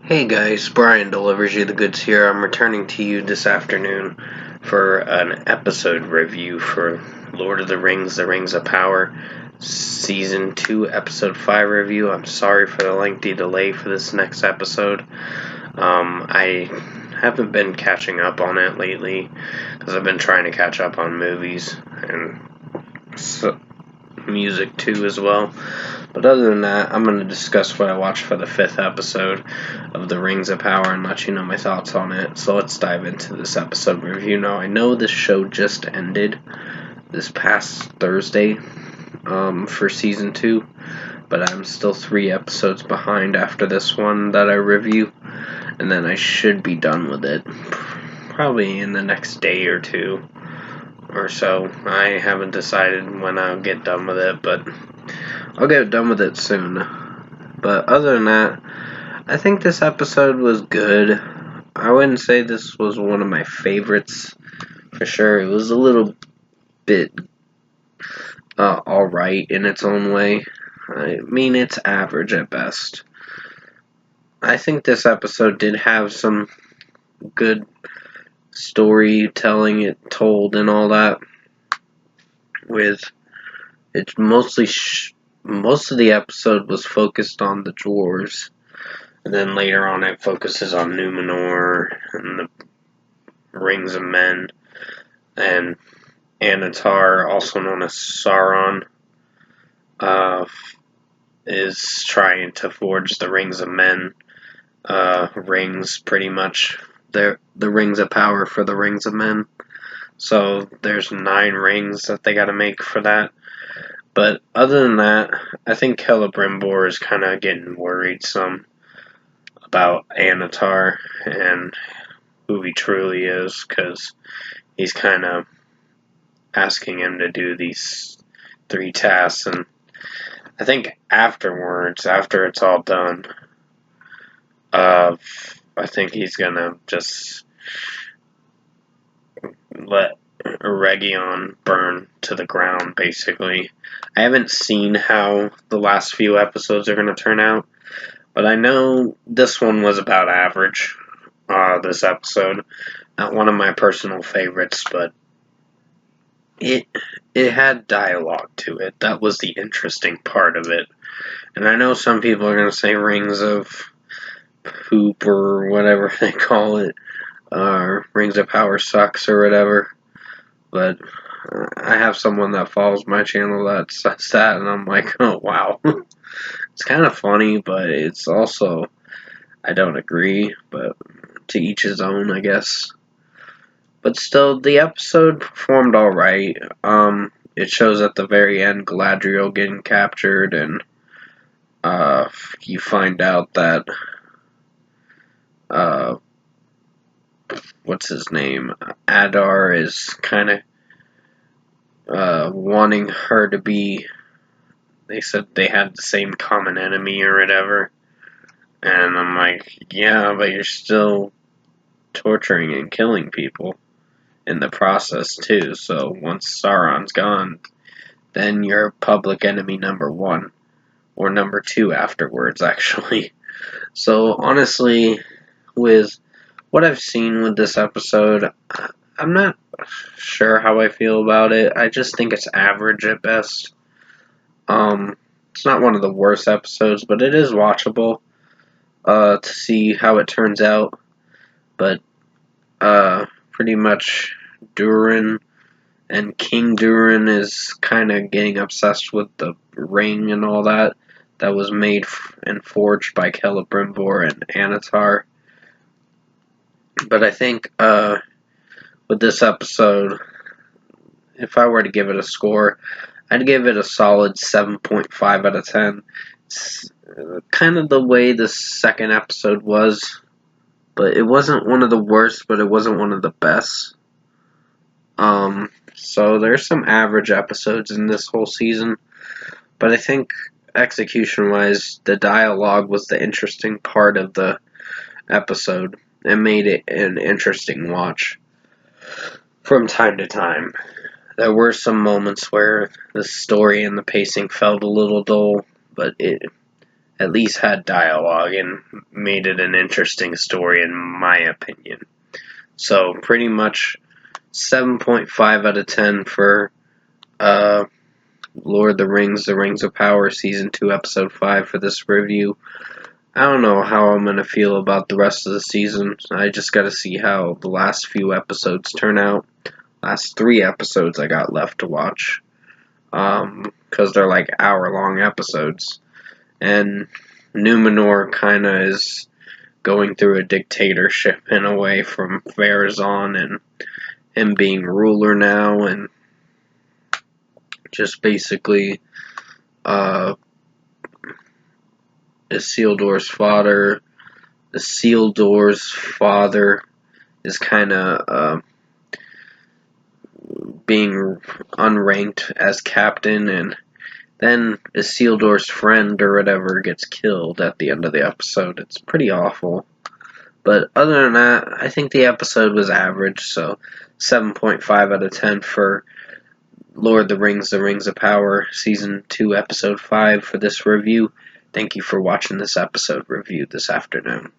Hey guys, Brian delivers you the goods here. I'm returning to you this afternoon for an episode review for Lord of the Rings of Power, Season 2, Episode 5 review. I'm sorry for the lengthy delay for this next episode. I haven't been catching up on it lately because I've been trying to catch up on movies and music too as well. But other than that, I'm going to discuss what I watched for the 5th episode of The Rings of Power and let you know my thoughts on it. So let's dive into this episode review. Now, I know this show just ended this past Thursday for Season 2, but I'm still 3 episodes behind after this one that I review, and then I should be done with it probably in the next day or two or so. I haven't decided when I'll get done with it, but I'll get done with it soon. But other than that, I think this episode was good. I wouldn't say this was one of my favorites, for sure. It was a little bit alright in its own way. I mean, it's average at best. I think this episode did have some good storytelling it told and all that. With it's mostly most of the episode was focused on the dwarves, and then later on it focuses on Numenor and the Rings of Men and Anatar, also known as Sauron, is trying to forge the Rings of Men. Rings, pretty much. They're the Rings of Power for the Rings of Men. So there's 9 rings that they gotta make for that. But other than that, I think Celebrimbor is kind of getting worried some about Anatar and who he truly is, because he's kind of asking him to do these 3 tasks, and I think afterwards, after it's all done, I think he's gonna just let Eregion burn to the ground, basically. I haven't seen how the last few episodes are gonna turn out, but I know this one was about average, this episode. Not one of my personal favorites, but it had dialogue to it. That was the interesting part of it. And I know some people are going to say Rings of Poop or whatever they call it, Rings of Power sucks or whatever, but I have someone that follows my channel that says that, and I'm like, oh wow. It's kind of funny, but it's also, I don't agree, but to each his own, I guess. But still, the episode performed alright. It shows at the very end Galadriel getting captured, and you find out that what's his name? Adar is kind of wanting her to be. They said they had the same common enemy or whatever, and I'm like, yeah, but you're still torturing and killing people in the process too. So once Sauron's gone, then you're public enemy number 1 or number 2 afterwards, actually. So honestly, with what I've seen with this episode, I'm not sure how I feel about it. I just think it's average at best. It's not one of the worst episodes, but it is watchable to see how it turns out. But pretty much Durin and King Durin is kind of getting obsessed with the ring and all that was made and forged by Celebrimbor and Anatar. But I think with this episode, if I were to give it a score, I'd give it a solid 7.5 out of 10. It's kind of the way the second episode was, but it wasn't one of the worst, but it wasn't one of the best. So there's some average episodes in this whole season, but I think execution-wise, the dialogue was the interesting part of the episode and made it an interesting watch from time to time. There were some moments where the story and the pacing felt a little dull, but at least had dialogue and made it an interesting story, in my opinion. So, pretty much 7.5 out of 10 for Lord of the Rings of Power, Season 2, Episode 5 for this review. I don't know how I'm going to feel about the rest of the season. I just got to see how the last few episodes turn out. Last 3 episodes I got left to watch. Because they're like hour-long episodes. And Numenor kind of is going through a dictatorship in a way from Pharazôn and him being ruler now, and just basically Isildur's father is kind of being unranked as captain, and then Isildur's friend or whatever gets killed at the end of the episode. It's pretty awful. But other than that, I think the episode was average, so 7.5 out of 10 for Lord of the Rings of Power, Season 2, Episode 5 for this review. Thank you for watching this episode review this afternoon.